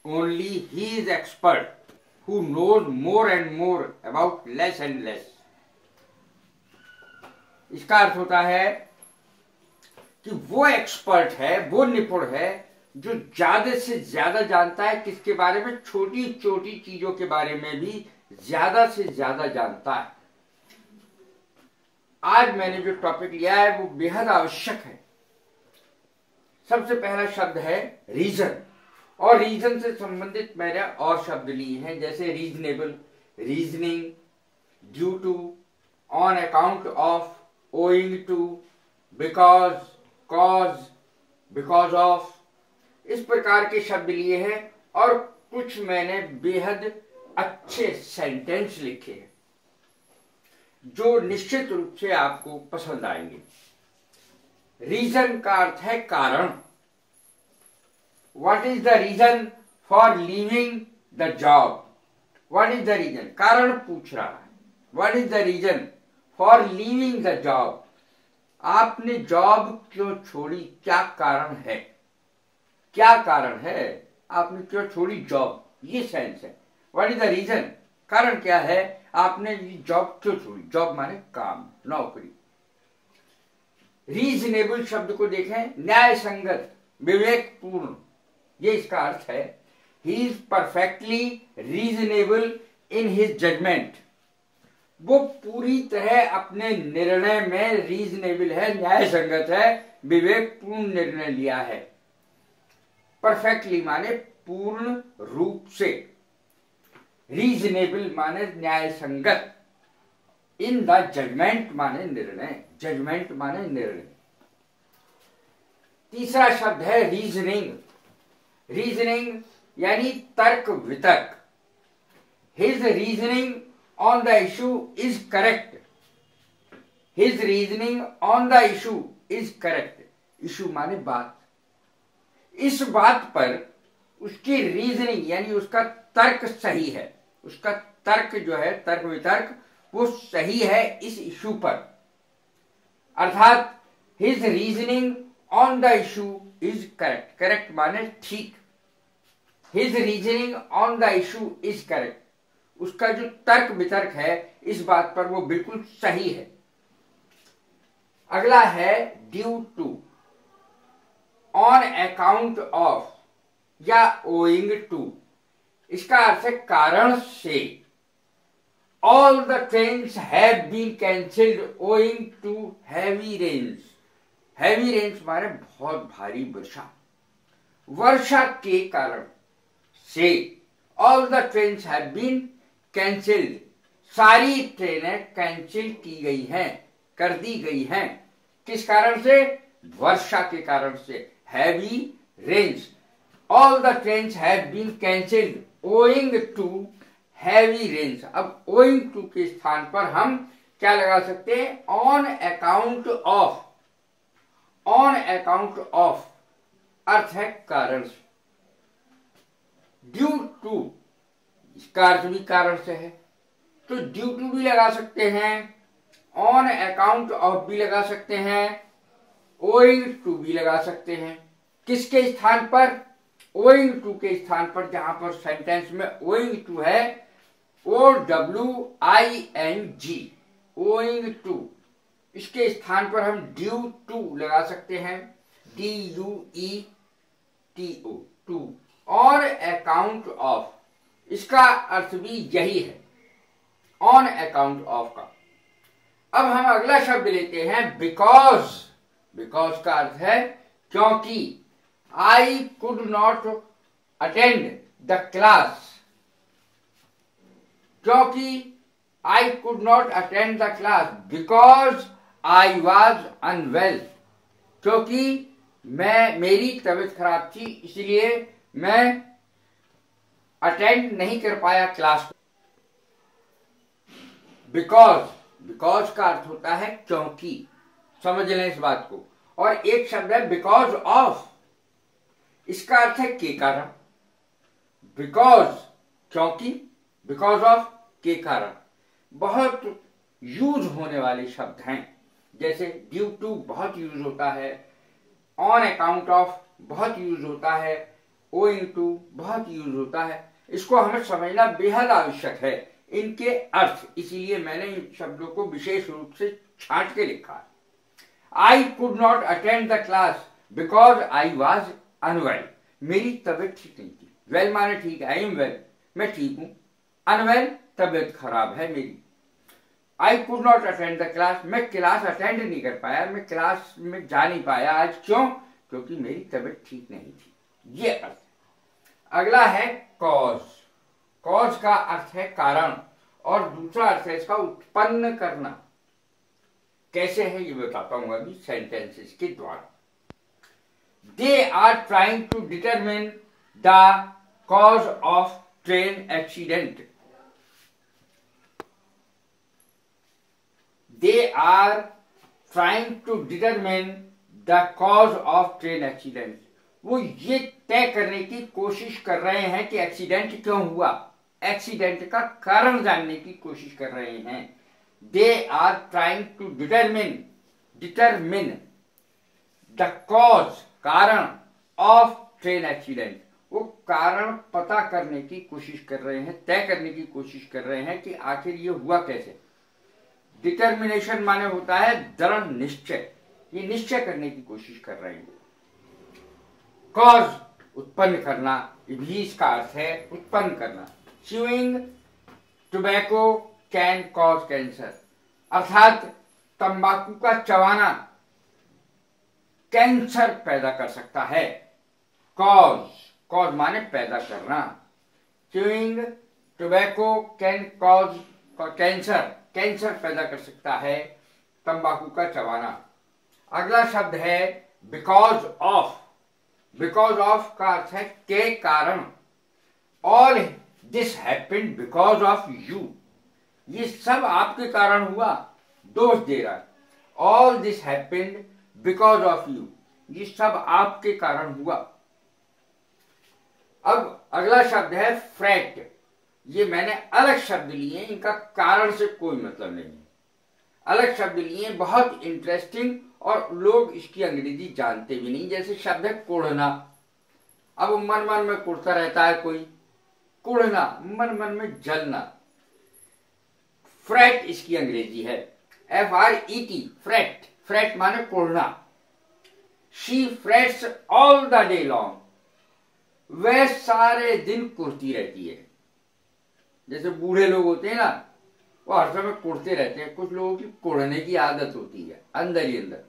only he is expert who knows more and more about less and less। इसका अर्थ होता है कि वो एक्सपर्ट है, वो निपुण है जो ज्यादा से ज्यादा जानता है। किसके बारे में? छोटी छोटी चीजों के बारे में भी ज्यादा से ज्यादा जानता है। आज मैंने जो टॉपिक लिया है वो बेहद आवश्यक है। सबसे पहला शब्द है रीजन, और रीजन से संबंधित मैंने और शब्द लिए हैं, जैसे reasonable, reasoning, due to, on account of, owing to, because, cause, because of, इस प्रकार के शब्द लिए हैं। और कुछ मैंने बेहद अच्छे सेंटेंस लिखे हैं जो निश्चित रूप से आपको पसंद आएंगे। रीजन का अर्थ है कारण। What is the reason for leaving the job? What is the reason? कारण पूछ रहा है। What is the reason for leaving the job? आपने जॉब क्यों छोड़ी? क्या कारण है? क्या कारण है आपने क्यों छोड़ी जॉब? ये सेंस है। What is the reason? कारण क्या है आपने जॉब क्यों छोड़ी? जॉब माने काम, नौकरी। रीजनेबल शब्द को देखें, न्याय संगत, विवेकपूर्ण, ये इसका अर्थ है। He is perfectly reasonable in his judgement. वो पूरी तरह अपने निर्णय में रीजनेबल है, न्याय संगत है, विवेकपूर्ण निर्णय लिया है। परफेक्टली माने पूर्ण रूप से, रीजनेबल माने न्याय संगत, इन द जजमेंट माने निर्णय, जजमेंट माने निर्णय। तीसरा शब्द है रीजनिंग। रीजनिंग यानी तर्क वितर्क। His reasoning on the issue is correct. His reasoning on the issue is correct. Issue माने बात। इस बात पर उसकी रीजनिंग यानी उसका तर्क सही है। उसका तर्क जो है, तर्क वितर्क, वो सही है इस इशू पर। अर्थात his reasoning on the issue is correct. Correct माने ठीक। His reasoning on the issue is correct. उसका जो तर्क वितर्क है इस बात पर वो बिल्कुल सही है। अगला है due to, on account of या ओइंग टू। इसका अर्थ है कारण से। All the trains have been cancelled owing to heavy rains. Heavy rains माने बहुत भारी वर्षा, वर्षा के कारण से। All the trains have been cancelled. सारी ट्रेनें कैंसिल की गई हैं, कर दी गई हैं। किस कारण से? वर्षा के कारण से। Heavy rains. All the trains have been cancelled owing to heavy rains. अब ओइंग टू के स्थान पर हम क्या लगा सकते हैं? On account of. On account of अर्थ है कारण से। ड्यू टू इसका अर्थ भी कारण से है, तो ड्यू टू भी लगा सकते हैं, ऑन अकाउंट ऑफ भी लगा सकते हैं, ओइंग टू भी लगा सकते हैं। किसके स्थान पर? ओइंग टू के स्थान पर। जहां पर सेंटेंस में ओइंग टू है, OWING, ओइंग टू, इसके स्थान पर हम ड्यू टू लगा सकते हैं, DUETO, to. On account of इसका अर्थ भी यही है, ऑन अकाउंट ऑफ का। अब हम अगला शब्द लेते हैं बिकॉज। बिकॉज का अर्थ है क्योंकि। I could not attend the class। क्योंकि I could not attend the class because I was unwell। क्योंकि मेरी तबीयत खराब थी, इसलिए मैं अटेंड नहीं कर पाया क्लास को। बिकॉज का अर्थ होता है क्योंकि। समझ लें इस बात को। और एक शब्द है बिकॉज ऑफ। इसका अर्थ है के कारण। बिकॉज क्योंकि, बिकॉज ऑफ के कारण। बहुत यूज होने वाले शब्द हैं, जैसे ड्यू टू बहुत यूज होता है, ऑन अकाउंट ऑफ बहुत यूज होता है, owing to बहुत यूज होता है, इसको हमें समझना बेहद आवश्यक है, इनके अर्थ, इसीलिए मैंने इन शब्दों को विशेष रूप से छांट के लिखा है। I could not attend the class because I was unwell, मेरी तबीयत ठीक नहीं थी। वेल माने ठीक, आई एम वेल, मैं ठीक हूं। अनवेल, तबीयत खराब है मेरी। I could not attend the class, मैं क्लास अटेंड नहीं कर पाया, मैं क्लास में जा नहीं पाया आज। क्यों? क्योंकि मेरी तबीयत ठीक नहीं थी। ये अर्थ। अगला है कॉज। कॉज का अर्थ है कारण, और दूसरा अर्थ है इसका उत्पन्न करना। कैसे है ये बताता हूं अभी सेंटेंसेस के द्वारा। They are trying to determine the cause of train accident. They are trying to determine the cause of train accident. वो ये तय करने की कोशिश कर रहे हैं कि एक्सीडेंट क्यों हुआ, एक्सीडेंट का कारण जानने की कोशिश कर रहे हैं। They are trying to determine the cause, कारण of train accident. वो कारण पता करने की कोशिश कर रहे हैं, तय करने की कोशिश कर रहे हैं कि आखिर ये हुआ कैसे। डिटर्मिनेशन माने होता है दृढ़ निश्चय, ये निश्चय करने की कोशिश कर रहे हैं। कॉज, उत्पन्न करना, भी इसका अर्थ है उत्पन्न करना। Chewing tobacco can cause cancer, अर्थात तंबाकू का चबाना कैंसर पैदा कर सकता है। कॉज, कॉज माने पैदा करना। Chewing tobacco can cause cancer, cancer पैदा कर सकता है तंबाकू का चबाना। अगला शब्द है बिकॉज ऑफ। बिकॉज ऑफ का अर्थ है के कारण। All this happened because of you, ये सब आपके कारण हुआ, दोष दे रहा है। All this happened because of you, ये सब आपके कारण हुआ। अब अगला शब्द है फ्रेट। ये मैंने अलग शब्द लिए, इनका कारण से कोई मतलब नहीं है। अलग शब्द लिए, बहुत इंटरेस्टिंग, और लोग इसकी अंग्रेजी जानते भी नहीं। जैसे शब्द है कुढ़ना। अब मन मन में कुढ़ता रहता है कोई, कुढ़ना, मन मन में जलना। फ्रेट इसकी अंग्रेजी है, FRET, फ्रेट। फ्रेट माने कुढ़ना। She frets all the day long, वह सारे दिन कुढ़ती रहती है। जैसे बूढ़े लोग होते हैं ना, वो हर समय कुढ़ते रहते हैं। कुछ लोगों की कुढ़ने की आदत होती है अंदर ही अंदर।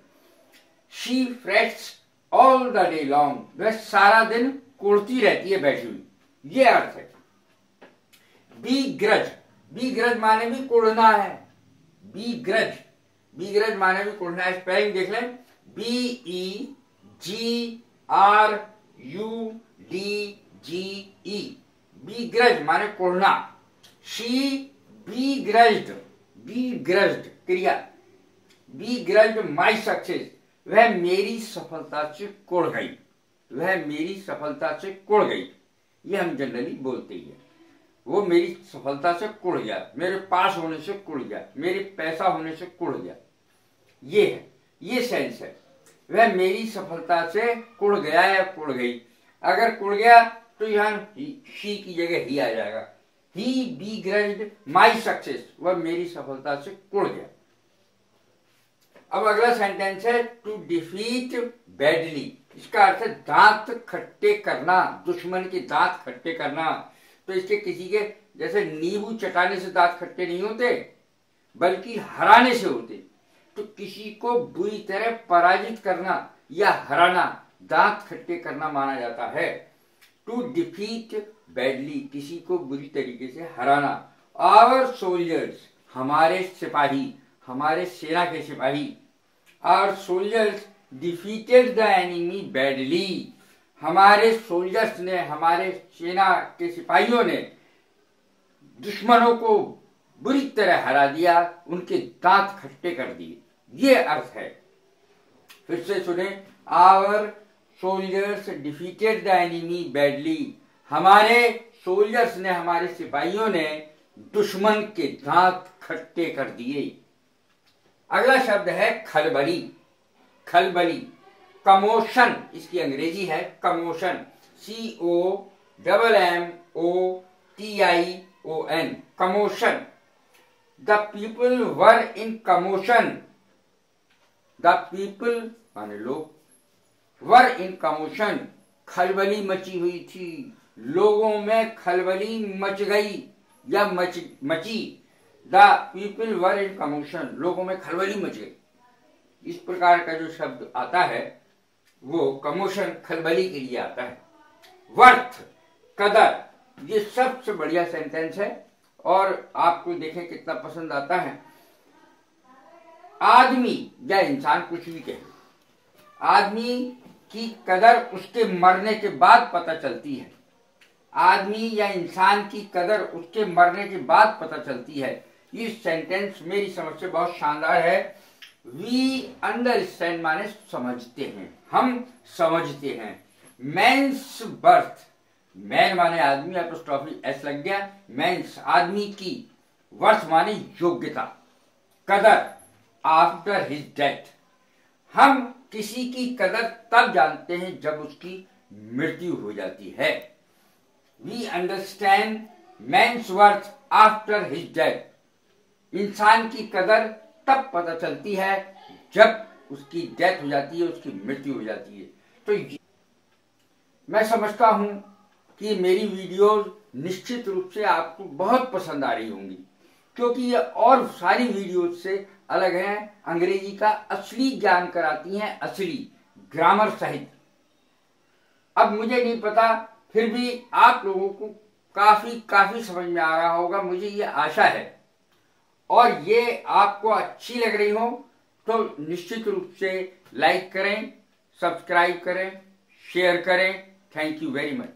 She frets all the day long, वह सारा दिन कुढ़ती रहती है बैठी हुई, ये अर्थ है। बी ग्रज, बी ग्रज माने भी कुढ़ना है। बी ग्रज, बी ग्रज माने भी कुढ़ना है। स्पेलिंग देख लें, BEGRUDGE, बी ग्रज माने कुढ़ना। शी begrudged, begrudged क्रिया, begrudged my success, वह मेरी सफलता से कुढ़ गई, वह मेरी सफलता से कुढ़ गई। ये हम जनरली बोलते ही है, वो मेरी सफलता से कुढ़ गया, मेरे पास होने से कुढ़ गया, मेरे पैसा होने से कुढ़ गया। ये है, ये सेंस है। वह मेरी सफलता से कुढ़ गया या कुढ़ गई। अगर कुढ़ गया तो यहां शी की जगह ही आ जाएगा। He begrudged my success, वह मेरी सफलता से कुढ़ गया। अब अगला सेंटेंस है टू डिफीट बैडली। इसका अर्थ है दांत खट्टे करना, दुश्मन के दांत खट्टे करना। तो इसके किसी के जैसे नींबू चटाने से दांत खट्टे नहीं होते, बल्कि हराने से होते। तो किसी को बुरी तरह पराजित करना या हराना, दांत खट्टे करना माना जाता है। टू डिफीट बैडली, किसी को बुरी तरीके से हराना। आवर सोल्जर्स, हमारे सिपाही, हमारे सेना के सिपाही। Our soldiers defeated the enemy badly, हमारे सोल्जर्स ने, हमारे सेना के सिपाहियों ने दुश्मनों को बुरी तरह हरा दिया, उनके दांत खट्टे कर दिए। ये अर्थ है। फिर से सुने, our soldiers defeated the enemy badly, हमारे सोल्जर्स ने, हमारे सिपाहियों ने दुश्मन के दांत खट्टे कर दिए। अगला शब्द है खलबली। खलबली, कमोशन इसकी अंग्रेजी है, commotion. COMMOTION, commotion. The people were in commotion. The people माने लोग, were in commotion, खलबली मची हुई थी, लोगों में खलबली मच गई या मची। The people were in commotion, लोगों में खलबली मच गई। इस प्रकार का जो शब्द आता है वो कमोशन, खलबली के लिए आता है। वर्थ, कदर, ये सबसे बढ़िया सेंटेंस है और आपको देखें कितना पसंद आता है। आदमी या इंसान, कुछ भी कहे, आदमी की कदर उसके मरने के बाद पता चलती है। आदमी या इंसान की कदर उसके मरने के बाद पता चलती है। ये सेंटेंस मेरी समझ से बहुत शानदार है। वी अंडरस्टैंड माने समझते हैं, हम समझते हैं। मैंस बर्थ, मैन माने आदमी, एपोस्ट्रोफी एस लग गया, मैंस आदमी की, वर्थ माने योग्यता, कदर, आफ्टर हिज डेथ, हम किसी की कदर तब जानते हैं जब उसकी मृत्यु हो जाती है। We understand man's worth after his death, इंसान की कदर तब पता चलती है जब उसकी डेथ हो जाती है, उसकी मृत्यु हो जाती है। तो मैं समझता हूं कि मेरी वीडियोस निश्चित रूप से आपको बहुत पसंद आ रही होंगी, क्योंकि ये और सारी वीडियोस से अलग हैं। अंग्रेजी का असली ज्ञान कराती हैं, असली ग्रामर सहित। अब मुझे नहीं पता, फिर भी आप लोगों को काफी समझ में आ रहा होगा, मुझे ये आशा है। और ये आपको अच्छी लग रही हो तो निश्चित रूप से लाइक करें, सब्सक्राइब करें, शेयर करें। Thank you very much.